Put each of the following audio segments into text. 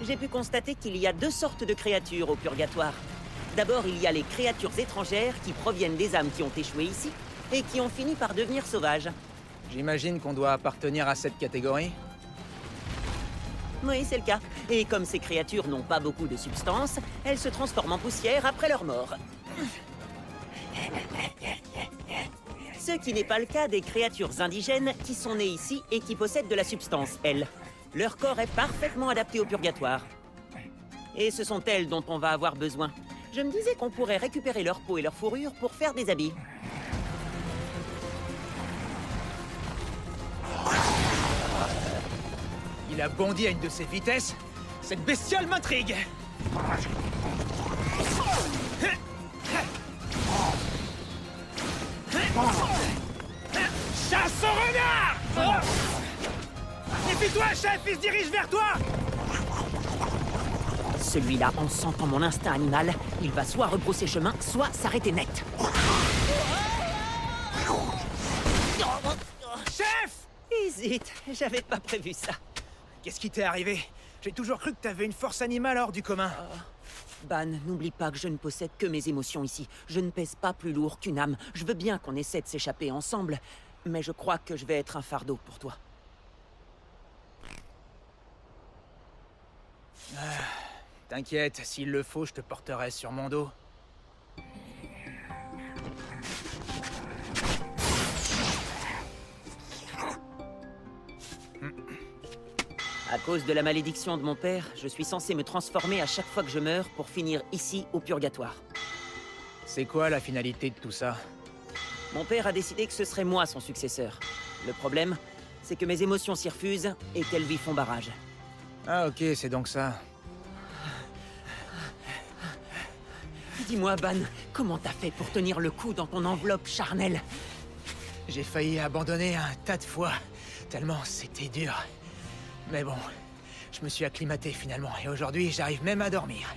J'ai pu constater qu'il y a deux sortes de créatures au purgatoire. D'abord, il y a les créatures étrangères qui proviennent des âmes qui ont échoué ici et qui ont fini par devenir sauvages. J'imagine qu'on doit appartenir à cette catégorie. Oui, c'est le cas. Et comme ces créatures n'ont pas beaucoup de substance, elles se transforment en poussière après leur mort. Ce qui n'est pas le cas des créatures indigènes qui sont nées ici et qui possèdent de la substance, elles. Leur corps est parfaitement adapté au purgatoire. Et ce sont elles dont on va avoir besoin. Je me disais qu'on pourrait récupérer leur peau et leur fourrure pour faire des habits. Il a bondi à une de ses vitesses. Cette bestiole m'intrigue. Chasse au renard! Méfie-toi, chef, il se dirige vers toi! Celui-là, en sentant mon instinct animal, il va soit rebrousser chemin, soit s'arrêter net. Chef! Hésite, j'avais pas prévu ça. Qu'est-ce qui t'est arrivé? J'ai toujours cru que t'avais une force animale hors du commun. Ban, n'oublie pas que je ne possède que mes émotions ici. Je ne pèse pas plus lourd qu'une âme. Je veux bien qu'on essaie de s'échapper ensemble, mais je crois que je vais être un fardeau pour toi. T'inquiète, s'il le faut, je te porterai sur mon dos. À cause de la malédiction de mon père, je suis censé me transformer à chaque fois que je meurs pour finir ici, au purgatoire. C'est quoi la finalité de tout ça? Mon père a décidé que ce serait moi son successeur. Le problème, c'est que mes émotions s'y refusent et qu'elles lui font barrage. Ah ok, c'est donc ça. Dis-moi, Ban, comment t'as fait pour tenir le coup dans ton enveloppe charnelle? J'ai failli abandonner un tas de fois, tellement c'était dur. Mais bon, je me suis acclimaté finalement, et aujourd'hui j'arrive même à dormir.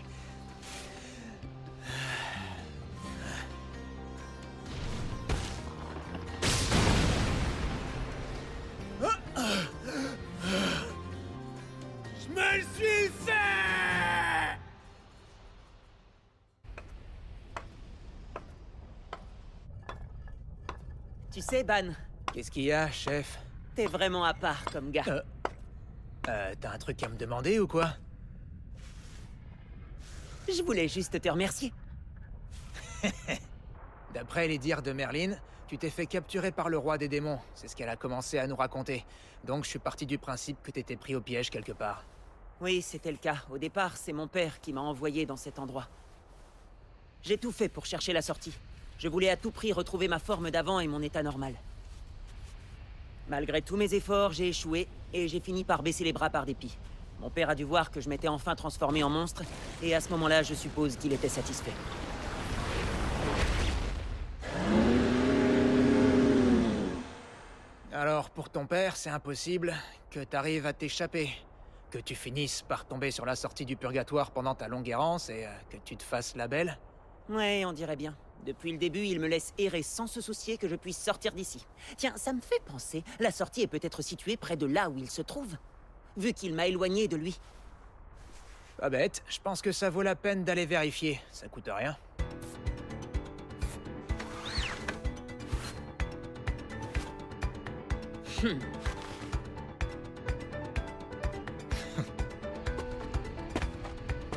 Je me le suis fait! Tu sais, Ban, Qu'est-ce qu'il y a, chef? t'es vraiment à part comme gars. T'as un truc à me demander ou quoi? Je voulais juste te remercier. D'après les dires de Merlin, tu t'es fait capturer par le roi des démons. C'est ce qu'elle a commencé à nous raconter. Donc je suis parti du principe que t'étais pris au piège quelque part. Oui, c'était le cas. Au départ, c'est mon père qui m'a envoyé dans cet endroit. J'ai tout fait pour chercher la sortie. Je voulais à tout prix retrouver ma forme d'avant et mon état normal. Malgré tous mes efforts, j'ai échoué et j'ai fini par baisser les bras par dépit. Mon père a dû voir que je m'étais enfin transformé en monstre, et à ce moment-là, je suppose qu'il était satisfait. Alors pour ton père, c'est impossible que t'arrives à t'échapper. Que tu finisses par tomber sur la sortie du purgatoire pendant ta longue errance et que tu te fasses la belle? Ouais, on dirait bien. Depuis le début, il me laisse errer sans se soucier que je puisse sortir d'ici. Tiens, ça me fait penser, la sortie est peut-être située près de là où il se trouve, vu qu'il m'a éloigné de lui. Pas bête, je pense que ça vaut la peine d'aller vérifier, ça coûte rien.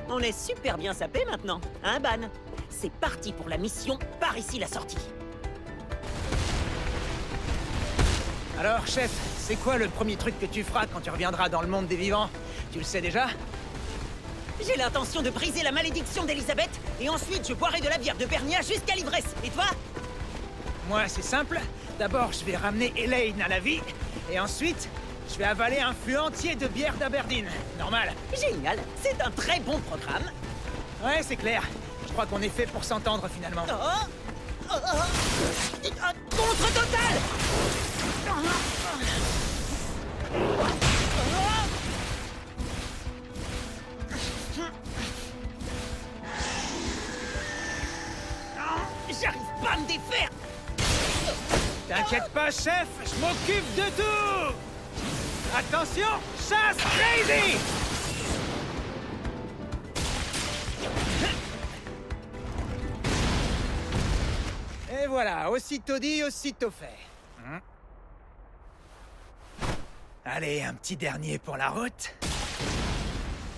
On est super bien sapé maintenant, hein, Ban? C'est parti pour la mission, par ici la sortie. Alors chef, c'est quoi le premier truc que tu feras quand tu reviendras dans le monde des vivants? Tu le sais déjà? J'ai l'intention de briser la malédiction d'Elisabeth, et ensuite je boirai de la bière de Bernia jusqu'à l'ivresse. Et toi? Moi c'est simple, d'abord je vais ramener Elaine à la vie, et ensuite je vais avaler un flux entier de bière d'Aberdeen. Normal. Génial, c'est un très bon programme. Ouais, c'est clair. Je crois qu'on est fait pour s'entendre finalement. Contre total. J'arrive pas à me défaire. T'inquiète pas, chef, je m'occupe de tout. Attention, chasse crazy. Et voilà, aussitôt dit, aussitôt fait. Allez, un petit dernier pour la route.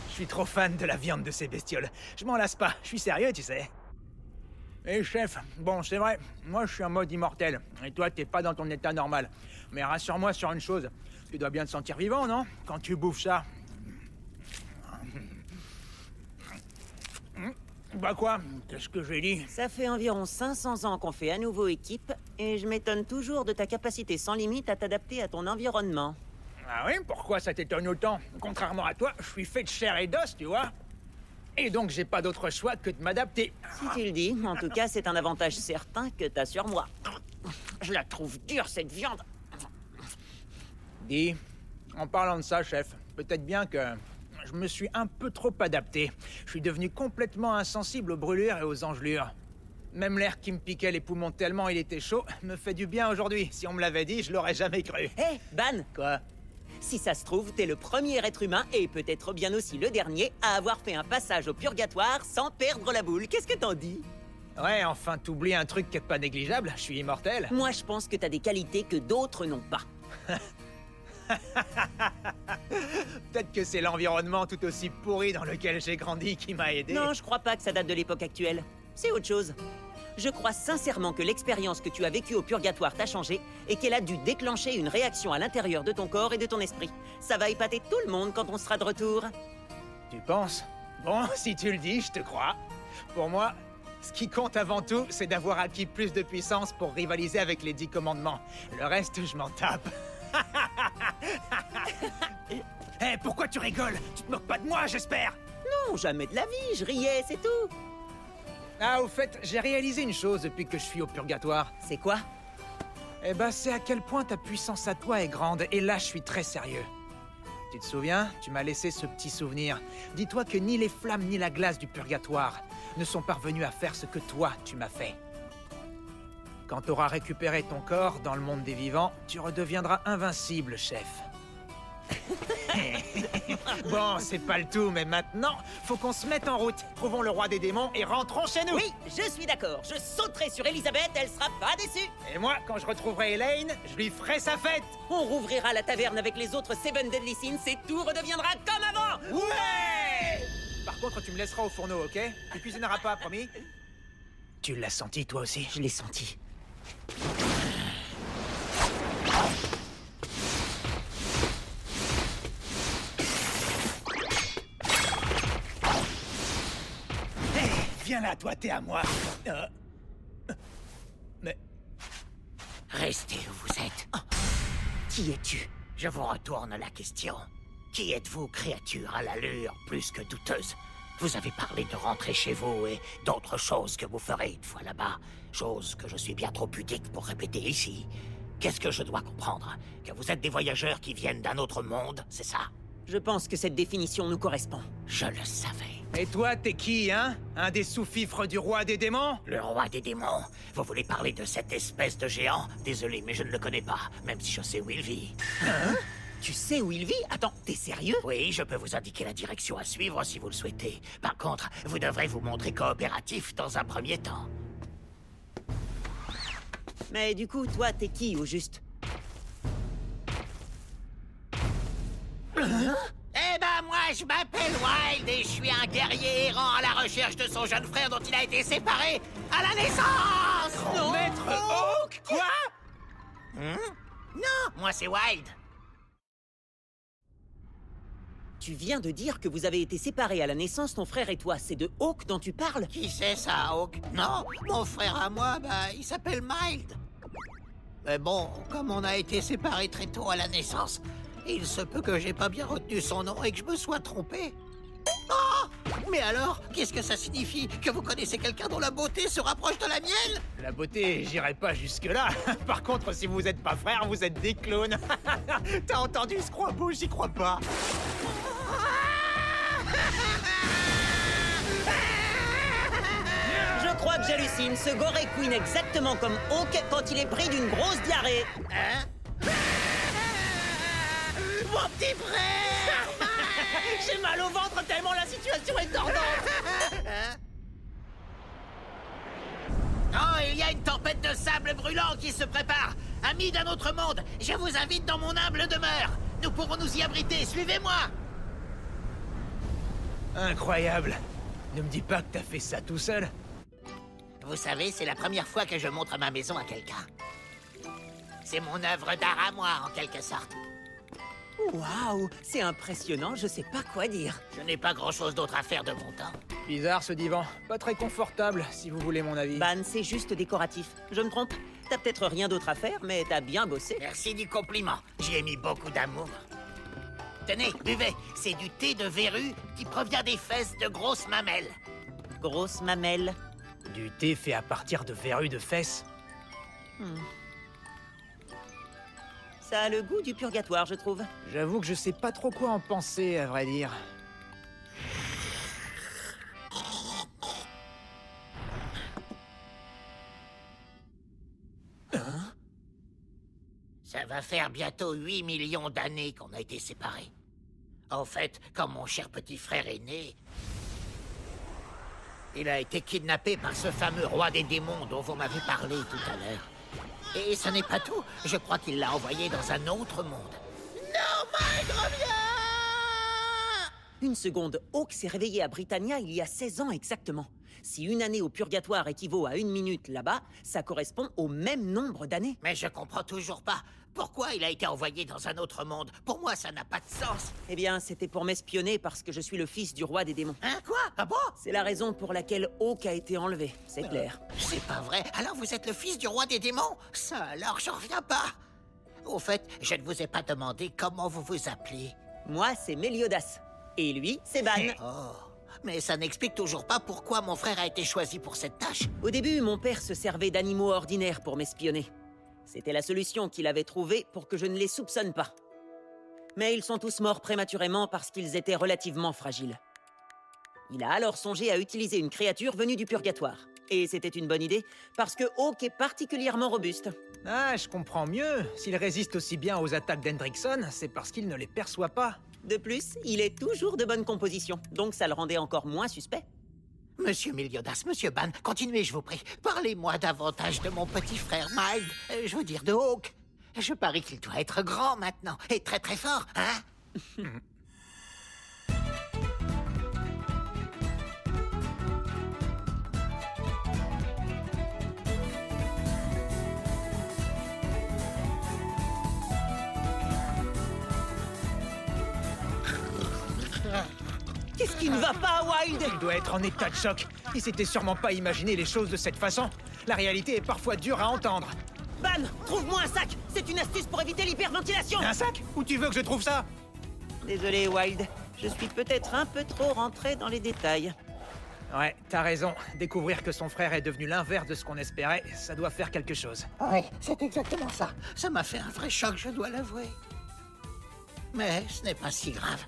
Je suis trop fan de la viande de ces bestioles. Je m'en lasse pas, je suis sérieux, tu sais. Et chef, bon, c'est vrai, moi je suis en mode immortel. Et toi, t'es pas dans ton état normal. Mais rassure-moi sur une chose. Tu dois bien te sentir vivant, non? Quand tu bouffes ça. Bah quoi? Qu'est-ce que j'ai dit? Ça fait environ 500 ans qu'on fait à nouveau équipe, et je m'étonne toujours de ta capacité sans limite à t'adapter à ton environnement. Ah oui? Pourquoi ça t'étonne autant? Contrairement à toi, je suis fait de chair et d'os, tu vois? Et donc j'ai pas d'autre choix que de m'adapter. Si tu le dis, en tout cas, c'est un avantage certain que t'as sur moi. Je la trouve dure, cette viande. Dis, en parlant de ça, chef, peut-être bien que je me suis un peu trop adapté. Je suis devenu complètement insensible aux brûlures et aux engelures. Même l'air qui me piquait les poumons tellement il était chaud me fait du bien aujourd'hui. Si on me l'avait dit, je l'aurais jamais cru. Hé, Ban! Quoi? Si ça se trouve, t'es le premier être humain, et peut-être bien aussi le dernier, à avoir fait un passage au purgatoire sans perdre la boule. Qu'est-ce que t'en dis? Ouais, enfin, t'oublies un truc qui est pas négligeable, je suis immortel. Moi, je pense que t'as des qualités que d'autres n'ont pas. Peut-être que c'est l'environnement tout aussi pourri dans lequel j'ai grandi qui m'a aidé. Non, je crois pas que ça date de l'époque actuelle. C'est autre chose. Je crois sincèrement que l'expérience que tu as vécue au purgatoire t'a changé et qu'elle a dû déclencher une réaction à l'intérieur de ton corps et de ton esprit. Ça va épater tout le monde quand on sera de retour. Tu penses? Bon, si tu le dis, je te crois. Pour moi, ce qui compte avant tout, c'est d'avoir acquis plus de puissance pour rivaliser avec les 10 commandements. Le reste, je m'en tape. Hé, pourquoi tu rigoles? Tu te moques pas de moi, j'espère? Non, jamais de la vie, je riais, c'est tout. Ah, au fait, j'ai réalisé une chose depuis que je suis au purgatoire. C'est quoi? Eh ben, c'est à quel point ta puissance à toi est grande, et là, je suis très sérieux. Tu te souviens? Tu m'as laissé ce petit souvenir. Dis-toi que ni les flammes ni la glace du purgatoire ne sont parvenus à faire ce que toi, tu m'as fait. Quand t'auras récupéré ton corps dans le monde des vivants, tu redeviendras invincible, chef. Bon, c'est pas le tout, mais maintenant, faut qu'on se mette en route. Trouvons le roi des démons et rentrons chez nous. Oui, je suis d'accord. Je sauterai sur Elisabeth, elle sera pas déçue. Et moi, quand je retrouverai Elaine, je lui ferai sa fête. On rouvrira la taverne avec les autres Seven Deadly Sins et tout redeviendra comme avant. Ouais! Par contre, tu me laisseras au fourneau, ok? Tu cuisineras pas, promis? Tu l'as senti, toi aussi? Je l'ai senti. Viens là, toi, t'es à moi. Mais... Restez où vous êtes. Qui es-tu? Je vous retourne la question. Qui êtes-vous, créature à l'allure plus que douteuse? Vous avez parlé de rentrer chez vous et d'autres choses que vous ferez une fois là-bas. Choses que je suis bien trop pudique pour répéter ici. Qu'est-ce que je dois comprendre? Que vous êtes des voyageurs qui viennent d'un autre monde, c'est ça? Je pense que cette définition nous correspond. Je le savais. Et toi, t'es qui, hein? Un des sous-fifres du roi des démons? Le roi des démons. Vous voulez parler de cette espèce de géant? Désolé, mais je ne le connais pas, même si je sais où il vit. Hein? Tu sais où il vit? Attends, t'es sérieux? Oui, je peux vous indiquer la direction à suivre si vous le souhaitez. Par contre, vous devrez vous montrer coopératif dans un premier temps. Mais du coup, toi, t'es qui, au juste? Eh ben moi, je m'appelle Wild et je suis un guerrier errant à la recherche de son jeune frère dont il a été séparé à la naissance. Non, Maître Hawk? Quoi? Non, moi c'est Wild. Tu viens de dire que vous avez été séparés à la naissance, ton frère et toi. C'est de Hawk dont tu parles? Qui c'est ça, Hawk? Non, mon frère à moi, bah, il s'appelle Mild. Mais bon, comme on a été séparés très tôt à la naissance, il se peut que j'ai pas bien retenu son nom et que je me sois trompé. Oh! Mais alors, qu'est-ce que ça signifie? Que vous connaissez quelqu'un dont la beauté se rapproche de la mienne? La beauté, j'irai pas jusque-là. Par contre, si vous êtes pas frères, vous êtes des clones. T'as entendu ce croix-beau? J'y crois pas. Je crois que j'hallucine. Ce goré queen exactement comme Hawk quand il est pris d'une grosse diarrhée. Hein? Mon petit frère! J'ai mal au ventre tellement la situation est tordante. Oh, il y a une tempête de sable brûlant qui se prépare. Amis d'un autre monde, je vous invite dans mon humble demeure. Nous pourrons nous y abriter, suivez-moi. Incroyable. Ne me dis pas que t'as fait ça tout seul. Vous savez, c'est la première fois que je montre ma maison à quelqu'un. C'est mon œuvre d'art à moi, en quelque sorte. Waouh, c'est impressionnant, je sais pas quoi dire. Je n'ai pas grand-chose d'autre à faire de mon temps. Bizarre ce divan. Pas très confortable, si vous voulez mon avis. Ban, c'est juste décoratif. Je me trompe. T'as peut-être rien d'autre à faire, mais t'as bien bossé. Merci du compliment. J'y ai mis beaucoup d'amour. Tenez, buvez. C'est du thé de verrue qui provient des fesses de grosses mamelles. Grosse mamelle. Du thé fait à partir de verrues de fesses. Ça a le goût du purgatoire, je trouve. J'avoue que je sais pas trop quoi en penser, à vrai dire. Ça va faire bientôt 8 millions d'années qu'on a été séparés. En fait, quand mon cher petit frère est né, il a été kidnappé par ce fameux roi des démons dont vous m'avez parlé tout à l'heure. Et ce n'est pas tout. Je crois qu'il l'a envoyé dans un autre monde. Non, Mike, reviens! Une seconde, Hawk s'est réveillé à Britannia il y a 16 ans exactement. Si une année au purgatoire équivaut à 1 minute là-bas, ça correspond au même nombre d'années. Mais je comprends toujours pas. Pourquoi il a été envoyé dans un autre monde? Pour moi, ça n'a pas de sens. Eh bien, c'était pour m'espionner parce que je suis le fils du roi des démons. Hein, quoi? Ah bon? C'est la raison pour laquelle Hawk a été enlevé, c'est clair. C'est pas vrai. Alors vous êtes le fils du roi des démons? Ça alors, j'en reviens pas. Au fait, je ne vous ai pas demandé comment vous vous appelez. Moi, c'est Méliodas. Et lui, c'est Ban. Oh, mais ça n'explique toujours pas pourquoi mon frère a été choisi pour cette tâche. Au début, mon père se servait d'animaux ordinaires pour m'espionner. C'était la solution qu'il avait trouvée pour que je ne les soupçonne pas. Mais ils sont tous morts prématurément parce qu'ils étaient relativement fragiles. Il a alors songé à utiliser une créature venue du purgatoire. Et c'était une bonne idée, parce que Hawk est particulièrement robuste. Ah, je comprends mieux. S'il résiste aussi bien aux attaques d'Hendrickson, c'est parce qu'il ne les perçoit pas. De plus, il est toujours de bonne composition, donc ça le rendait encore moins suspect. Monsieur Méliodas, Monsieur Ban, continuez, je vous prie. Parlez-moi davantage de mon petit frère Mild, je veux dire de Hawk. Je parie qu'il doit être grand maintenant, et très très fort, hein? Qu'est-ce qui ne va pas, Wild? Il doit être en état de choc. Il s'était sûrement pas imaginé les choses de cette façon. La réalité est parfois dure à entendre. Ban, trouve-moi un sac. C'est une astuce pour éviter l'hyperventilation. Un sac? Où tu veux que je trouve ça? Désolé, Wild. Je suis peut-être un peu trop rentré dans les détails. Ouais, t'as raison. Découvrir que son frère est devenu l'inverse de ce qu'on espérait, ça doit faire quelque chose. Oui, c'est exactement ça. Ça m'a fait un vrai choc, je dois l'avouer. Mais ce n'est pas si grave.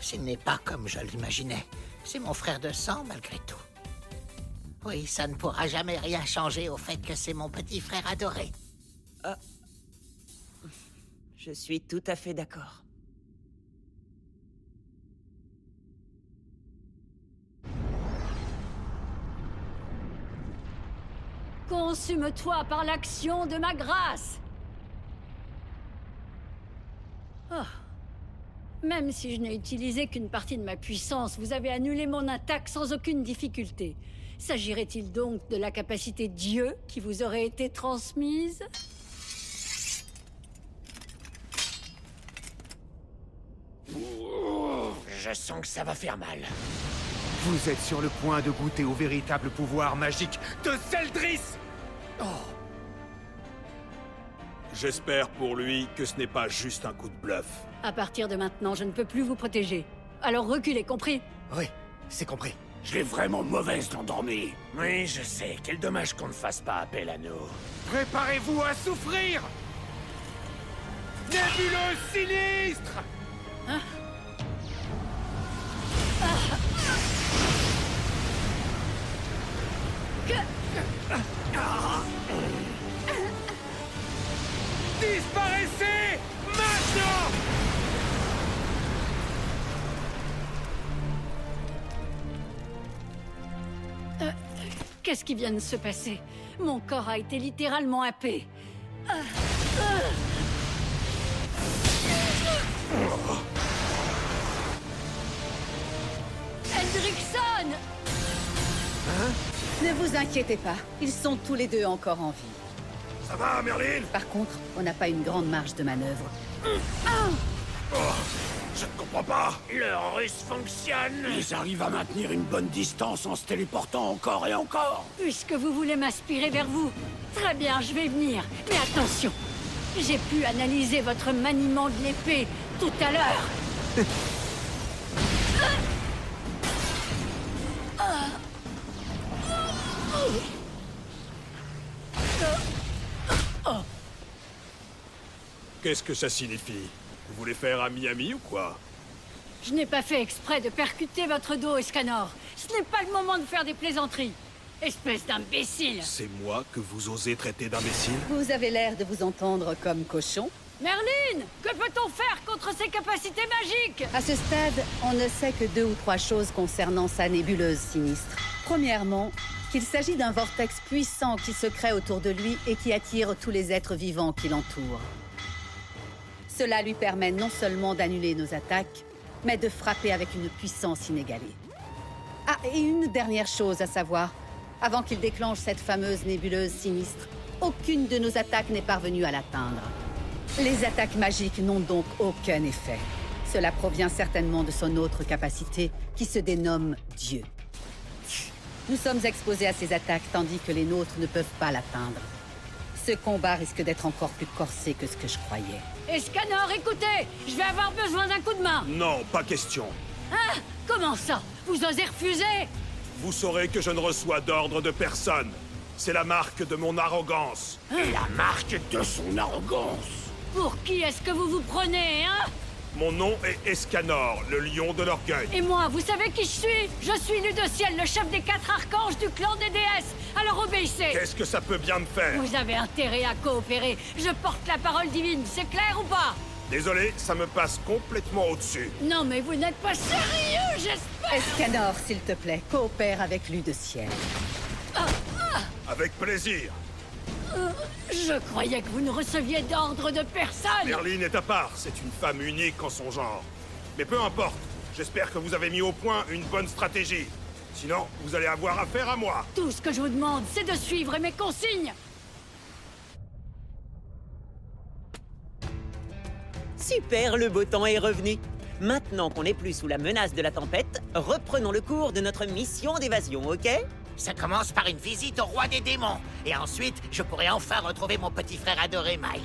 Ce n'est pas comme je l'imaginais. C'est mon frère de sang, malgré tout. Oui, ça ne pourra jamais rien changer au fait que c'est mon petit frère adoré. Je suis tout à fait d'accord. Consume-toi par l'action de ma grâce. Oh. Même si je n'ai utilisé qu'une partie de ma puissance, vous avez annulé mon attaque sans aucune difficulté. S'agirait-il donc de la capacité Dieu qui vous aurait été transmise? Je sens que ça va faire mal. Vous êtes sur le point de goûter au véritable pouvoir magique de Zeldris! J'espère pour lui que ce n'est pas juste un coup de bluff. À partir de maintenant, je ne peux plus vous protéger. Alors reculez, compris? Oui, c'est compris. Je l'ai vraiment mauvaise d'endormir. Oui, je sais. Quel dommage qu'on ne fasse pas appel à nous. Préparez-vous à souffrir! Nébuleuse sinistre! Disparaissez! Maintenant! Qu'est-ce qui vient de se passer? Mon corps a été littéralement happé. Hendrickson! Ne vous inquiétez pas, ils sont tous les deux encore en vie. Ça va, Merlin? Par contre, on n'a pas une grande marge de manœuvre. Je ne comprends pas. Le russe fonctionne. Ils arrivent à maintenir une bonne distance en se téléportant encore et encore. Puisque vous voulez m'aspirer vers vous, très bien, je vais venir. Mais attention, j'ai pu analyser votre maniement de l'épée tout à l'heure. Qu'est-ce que ça signifie? Vous voulez faire à Miami ou quoi? Je n'ai pas fait exprès de percuter votre dos, Escanor. Ce n'est pas le moment de faire des plaisanteries. Espèce d'imbécile! C'est moi que vous osez traiter d'imbécile? Vous avez l'air de vous entendre comme cochon. Merlin! Que peut-on faire contre ses capacités magiques? À ce stade, on ne sait que 2 ou 3 choses concernant sa nébuleuse sinistre. Premièrement, qu'il s'agit d'un vortex puissant qui se crée autour de lui et qui attire tous les êtres vivants qui l'entourent. Cela lui permet non seulement d'annuler nos attaques, mais de frapper avec une puissance inégalée. Ah, et une dernière chose à savoir. Avant qu'il déclenche cette fameuse nébuleuse sinistre, aucune de nos attaques n'est parvenue à l'atteindre. Les attaques magiques n'ont donc aucun effet. Cela provient certainement de son autre capacité, qui se dénomme Dieu. Nous sommes exposés à ces attaques, tandis que les nôtres ne peuvent pas l'atteindre. Ce combat risque d'être encore plus corsé que ce que je croyais. Escanor, écoutez! Je vais avoir besoin d'un coup de main! Non, pas question. Ah! Comment ça? Vous osez refuser? Vous saurez que je ne reçois d'ordre de personne. C'est la marque de mon arrogance. Et la marque de son arrogance. Pour qui est-ce que vous vous prenez, hein? Mon nom est Escanor, le lion de l'orgueil. Et moi, vous savez qui je suis? Je suis Ludociel, le chef des 4 archanges du clan des déesses. Alors obéissez! Qu'est-ce que ça peut bien me faire? Vous avez intérêt à coopérer. Je porte la parole divine, c'est clair ou pas? Désolé, ça me passe complètement au-dessus. Non mais vous n'êtes pas sérieux, j'espère! Escanor, s'il te plaît, coopère avec Ludociel. Avec plaisir. Je croyais que vous ne receviez d'ordre de personne! Merlin est à part, c'est une femme unique en son genre. Mais peu importe, j'espère que vous avez mis au point une bonne stratégie. Sinon, vous allez avoir affaire à moi. Tout ce que je vous demande, c'est de suivre mes consignes! Super, le beau temps est revenu. Maintenant qu'on n'est plus sous la menace de la tempête, reprenons le cours de notre mission d'évasion, ok? Ça commence par une visite au roi des démons. Et ensuite, je pourrai enfin retrouver mon petit frère adoré, Miles.